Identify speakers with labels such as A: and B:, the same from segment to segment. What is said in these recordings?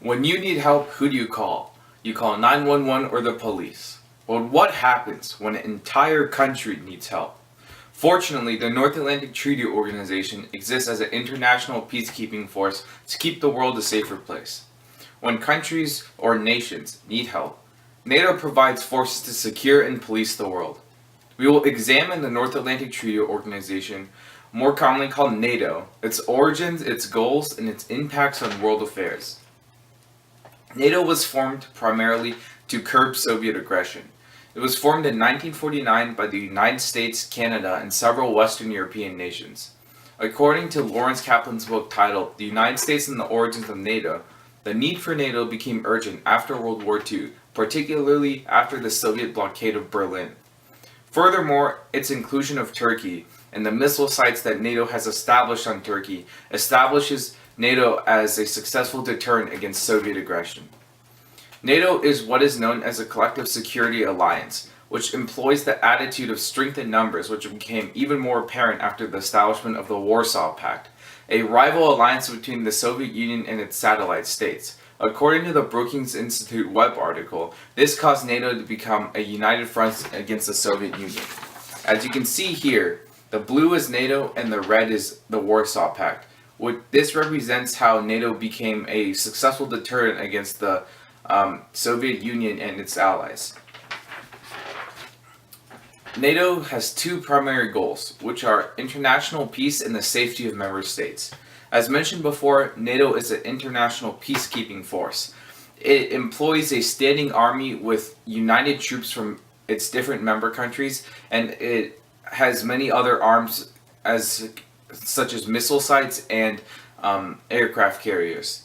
A: When you need help, who do you call? You call 911 or the police. But what happens when an entire country needs help? Fortunately, the North Atlantic Treaty Organization exists as an international peacekeeping force to keep the world a safer place. When countries or nations need help, NATO provides forces to secure and police the world. We will examine the North Atlantic Treaty Organization, more commonly called NATO, its origins, its goals, and its impacts on world affairs. NATO was formed primarily to curb Soviet aggression. It was formed in 1949 by the United States, Canada, and several Western European nations. According to Lawrence Kaplan's book titled The United States and the Origins of NATO, the need for NATO became urgent after World War II, particularly after the Soviet blockade of Berlin. Furthermore, its inclusion of Turkey and the missile sites that NATO has established on Turkey establishes NATO as a successful deterrent against Soviet aggression. NATO is what is known as a collective security alliance, which employs the attitude of strength in numbers, which became even more apparent after the establishment of the Warsaw Pact, a rival alliance between the Soviet Union and its satellite states. According to the Brookings Institute web article, this caused NATO to become a united front against the Soviet Union. As you can see here, the blue is NATO and the red is the Warsaw Pact. This represents how NATO became a successful deterrent against the Soviet Union and its allies. NATO has two primary goals, which are international peace and the safety of member states. As mentioned before, NATO is an international peacekeeping force. It employs a standing army with united troops from its different member countries, and it has many other arms such as missile sites and aircraft carriers.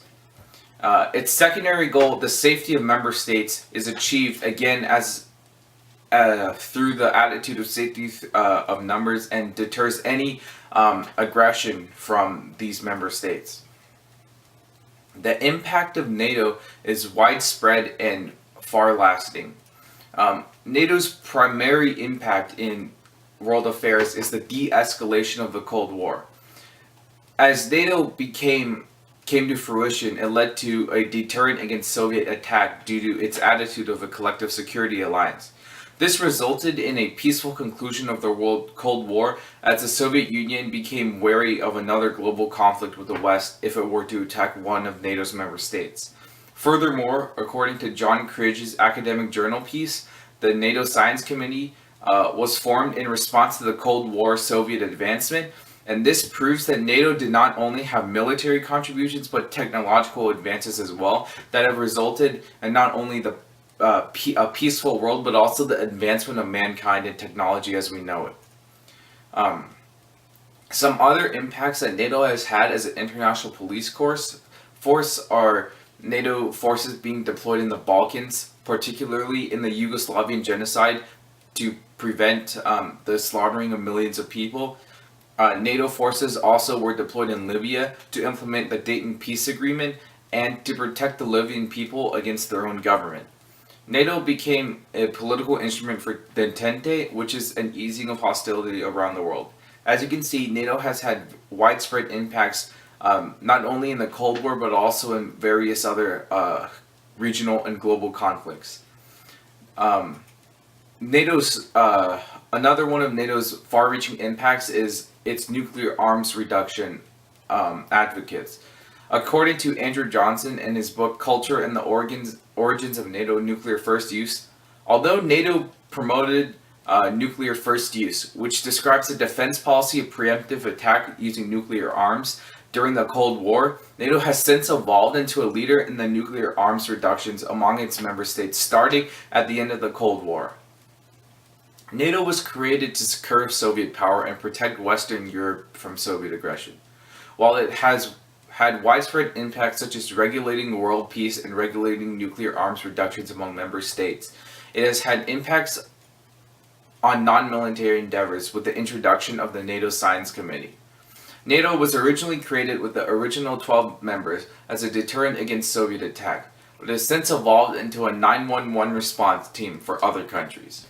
A: Its secondary goal, the safety of member states, is achieved again as through the attitude of safety of numbers and deters any aggression from these member states. The impact of NATO is widespread and far-lasting. NATO's primary impact in world affairs is the de-escalation of the Cold War. As NATO came to fruition, it led to a deterrent against Soviet attack due to its attitude of a collective security alliance. This resulted in a peaceful conclusion of the Cold War as the Soviet Union became wary of another global conflict with the West if it were to attack one of NATO's member states. Furthermore, according to John Cridge's academic journal piece, the NATO Science Committee was formed in response to the Cold War Soviet advancement, and this proves that NATO did not only have military contributions but technological advances as well that have resulted in not only a peaceful world but also the advancement of mankind and technology as we know it. Some other impacts that NATO has had as an international police force are NATO forces being deployed in the Balkans, particularly in the Yugoslavian genocide to prevent the slaughtering of millions of people. NATO forces also were deployed in Libya to implement the Dayton Peace Agreement and to protect the Libyan people against their own government. NATO became a political instrument for the Entente, which is an easing of hostility around the world. As you can see, NATO has had widespread impacts not only in the Cold War but also in various other regional and global conflicts. Another one of NATO's far-reaching impacts is its nuclear arms reduction advocates. According to Andrew Johnson in his book Culture and the Origins of NATO Nuclear First Use, although NATO promoted nuclear first use, which describes the defense policy of preemptive attack using nuclear arms during the Cold War, NATO has since evolved into a leader in the nuclear arms reductions among its member states starting at the end of the Cold War. NATO was created to curb Soviet power and protect Western Europe from Soviet aggression. While it has had widespread impacts such as regulating world peace and regulating nuclear arms reductions among member states, it has had impacts on non-military endeavors with the introduction of the NATO Science Committee. NATO was originally created with the original 12 members as a deterrent against Soviet attack, but has since evolved into a 911 response team for other countries.